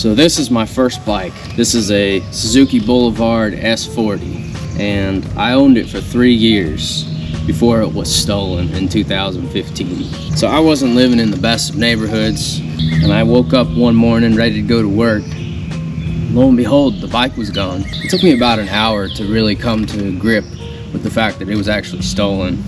So this is my first bike. This is a Suzuki Boulevard S40, and I owned it for 3 years before it was stolen in 2015. So I wasn't living in the best of neighborhoods, and I woke up one morning ready to go to work. Lo and behold, the bike was gone. It took me about an hour to really come to grip with the fact that it was actually stolen.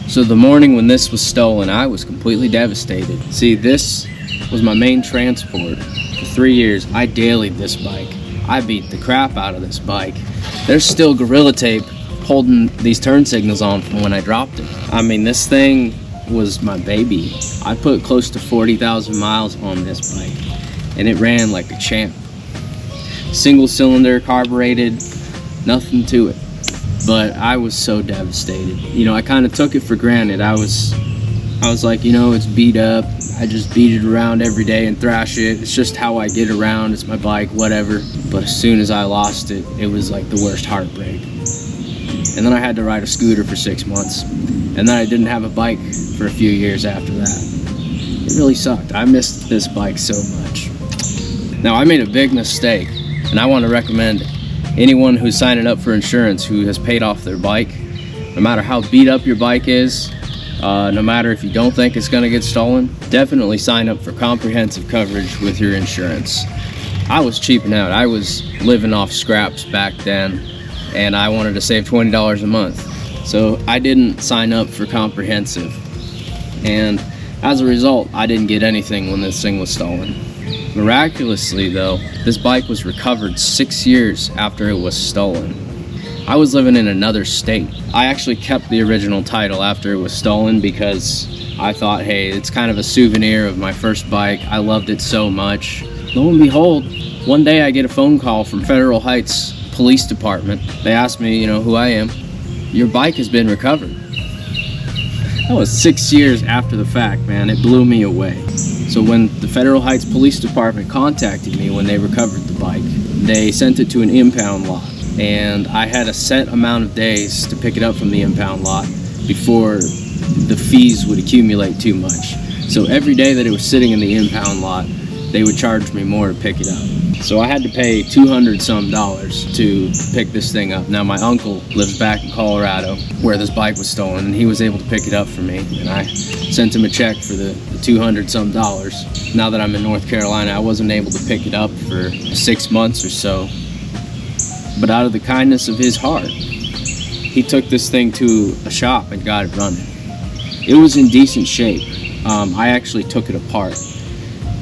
So the morning when this was stolen, I was completely devastated. See, this was my main transport. For 3 years, I dailied this bike. I beat the crap out of this bike. There's still Gorilla Tape holding these turn signals on from when I dropped it. I mean, this thing was my baby. I put close to 40,000 miles on this bike, and it ran like a champ. Single cylinder, carbureted, nothing to it. But I was so devastated. You know, I kind of took it for granted. I was like, you know, it's beat up. I just beat it around every day and thrash it. It's just how I get around. It's my bike, whatever. But as soon as I lost it, it was like the worst heartbreak. And then I had to ride a scooter for 6 months. And then I didn't have a bike for a few years after that. It really sucked. I missed this bike so much. Now, I made a big mistake, and I want to recommend anyone who's signing up for insurance who has paid off their bike, no matter how beat up your bike is, no matter if you don't think it's going to get stolen, definitely sign up for comprehensive coverage with your insurance. I was cheaping out. I was living off scraps back then, and I wanted to save $20 a month. So I didn't sign up for comprehensive. And as a result, I didn't get anything when this thing was stolen. Miraculously, though, this bike was recovered 6 years after it was stolen. I was living in another state. I actually kept the original title after it was stolen because I thought, hey, it's kind of a souvenir of my first bike. I loved it so much. Lo and behold, one day I get a phone call from Federal Heights Police Department. They asked me, you know, who I am. Your bike has been recovered. That was 6 years after the fact, man. It blew me away. So when the Federal Heights Police Department contacted me when they recovered the bike, they sent it to an impound lot. And I had a set amount of days to pick it up from the impound lot before the fees would accumulate too much. So every day that it was sitting in the impound lot, they would charge me more to pick it up. So I had to pay $200 some to pick this thing up. Now my uncle lives back in Colorado where this bike was stolen, and he was able to pick it up for me, and I sent him a check for the $200 some. Now that I'm in North Carolina, I wasn't able to pick it up for 6 months or so, but out of the kindness of his heart, he took this thing to a shop and got it running. It was in decent shape. I actually took it apart,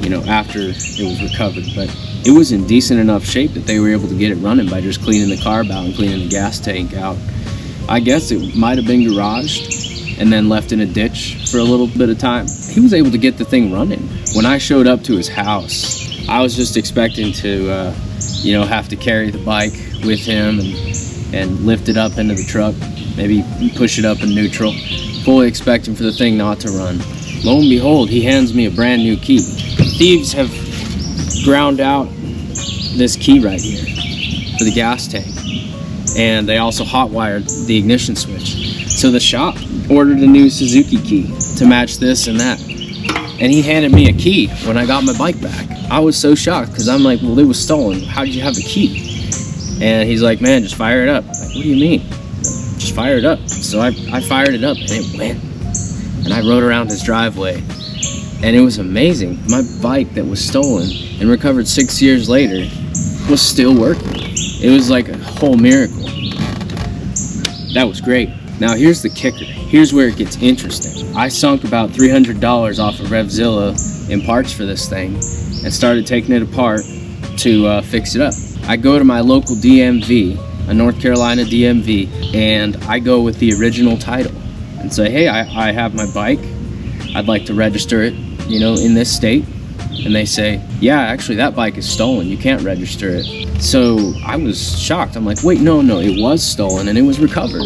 you know, after it was recovered, but it was in decent enough shape that they were able to get it running by just cleaning the carb out and cleaning the gas tank out. I guess it might have been garaged and then left in a ditch for a little bit of time. He was able to get the thing running. When I showed up to his house, I was just expecting to, you know, have to carry the bike with him and lift it up into the truck, maybe push it up in neutral, fully expecting for the thing not to run. Lo and behold, he hands me a brand new key. Thieves have ground out this key right here for the gas tank, and they also hot wired the ignition switch. So the shop ordered a new Suzuki key to match this and that, and he handed me a key when I got my bike back. I was so shocked because I'm like, well, it was stolen. How did you have a key? And he's like, man, just fire it up. I'm like, what do you mean? Just fire it up. So I fired it up, and it went. And I rode around his driveway, and it was amazing. My bike that was stolen and recovered 6 years later was still working. It was like a whole miracle. That was great. Now here's the kicker. Here's where it gets interesting. I sunk about $300 off of RevZilla in parts for this thing and started taking it apart to fix it up. I go to my local DMV, a North Carolina DMV, and I go with the original title and say, hey, I have my bike. I'd like to register it, you know, in this state. And they say, yeah, actually that bike is stolen. You can't register it. So I was shocked. I'm like, wait, no, it was stolen and it was recovered.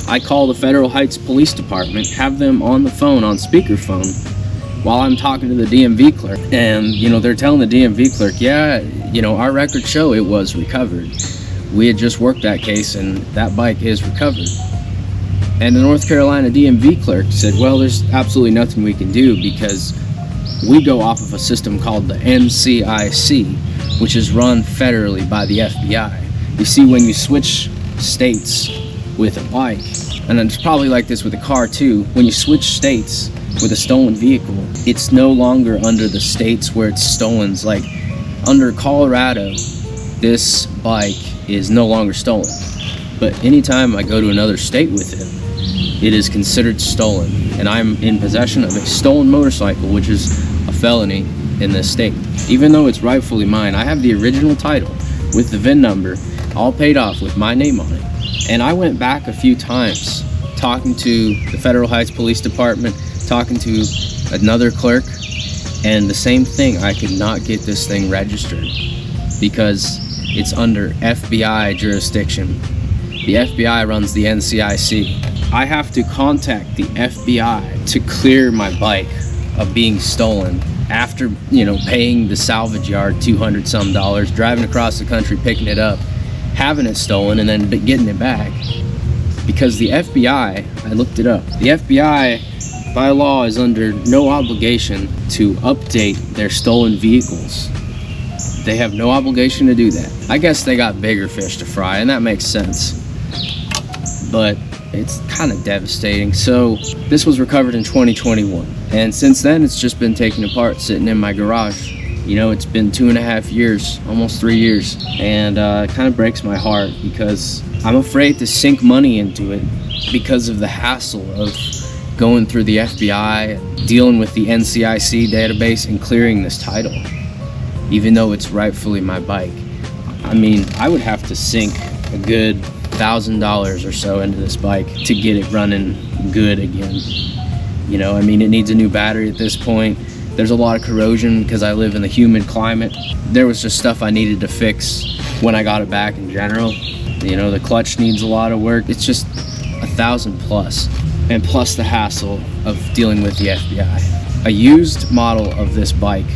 I call the Federal Heights Police Department, have them on the phone, on speakerphone, while I'm talking to the DMV clerk. And, you know, they're telling the DMV clerk, yeah, you know, our records show it was recovered. We had just worked that case and that bike is recovered. And the North Carolina DMV clerk said, well, there's absolutely nothing we can do because we go off of a system called the NCIC, which is run federally by the FBI. You see, when you switch states with a bike, and it's probably like this with a car too, when you switch states with a stolen vehicle, it's no longer under the states where it's stolen. It's like under Colorado, this bike is no longer stolen. But anytime I go to another state with it, it is considered stolen. And I'm in possession of a stolen motorcycle, which is a felony in this state. Even though it's rightfully mine, I have the original title with the VIN number, all paid off with my name on it. And I went back a few times, talking to the Federal Heights Police Department, talking to another clerk, and the same thing, I could not get this thing registered because it's under FBI jurisdiction. The FBI runs the NCIC. I have to contact the FBI to clear my bike of being stolen after, paying the salvage yard $200 some, driving across the country, picking it up, having it stolen, and then getting it back. Because the FBI, I looked it up, the FBI by law is under no obligation to update their stolen vehicles. They have no obligation to do that. I guess they got bigger fish to fry, and that makes sense. But it's kind of devastating. So this was recovered in 2021, and since then it's just been taken apart, sitting in my garage. It's been 2.5 years, almost 3 years, and it kind of breaks my heart because I'm afraid to sink money into it because of the hassle of going through the FBI, dealing with the NCIC database, and clearing this title, even though it's rightfully my bike. I mean, I would have to sink a good $1,000 or so into this bike to get it running good again. It needs a new battery at this point. There's a lot of corrosion because I live in the humid climate. There was just stuff I needed to fix when I got it back in general. The clutch needs a lot of work. It's just $1,000 plus, and plus the hassle of dealing with the FBI. A used model of this bike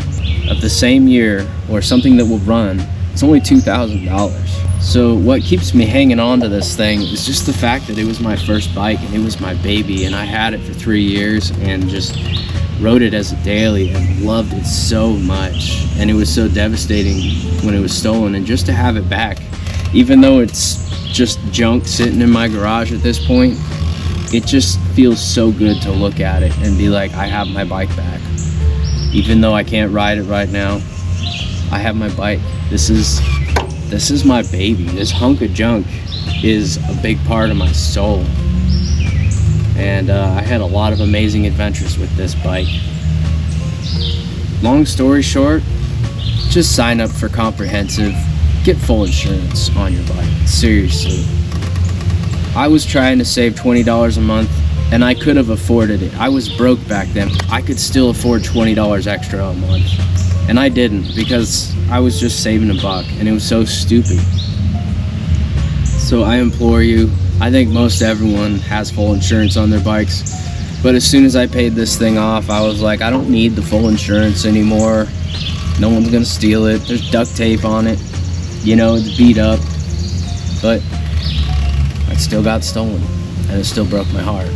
of the same year, or something that will run, it's only $2,000. So what keeps me hanging on to this thing is just the fact that it was my first bike and it was my baby, and I had it for 3 years and just rode it as a daily and loved it so much. And it was so devastating when it was stolen, and just to have it back, even though it's just junk sitting in my garage at this point, it just feels so good to look at it and be like, I have my bike back. Even though I can't ride it right now, I have my bike. This is my baby. This hunk of junk is a big part of my soul. And I had a lot of amazing adventures with this bike. Long story short, just sign up for comprehensive, get full insurance on your bike. Seriously. I was trying to save $20 a month, and I could have afforded it. I was broke back then. I could still afford $20 extra a month. And I didn't, because I was just saving a buck, and it was so stupid. So I implore you, I think most everyone has full insurance on their bikes, but as soon as I paid this thing off, I was like, I don't need the full insurance anymore. No one's gonna steal it. There's duct tape on it. It's beat up, but it still got stolen, and it still broke my heart.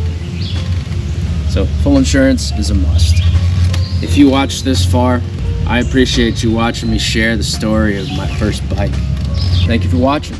So full insurance is a must. If you watched this far, I appreciate you watching me share the story of my first bike. Thank you for watching.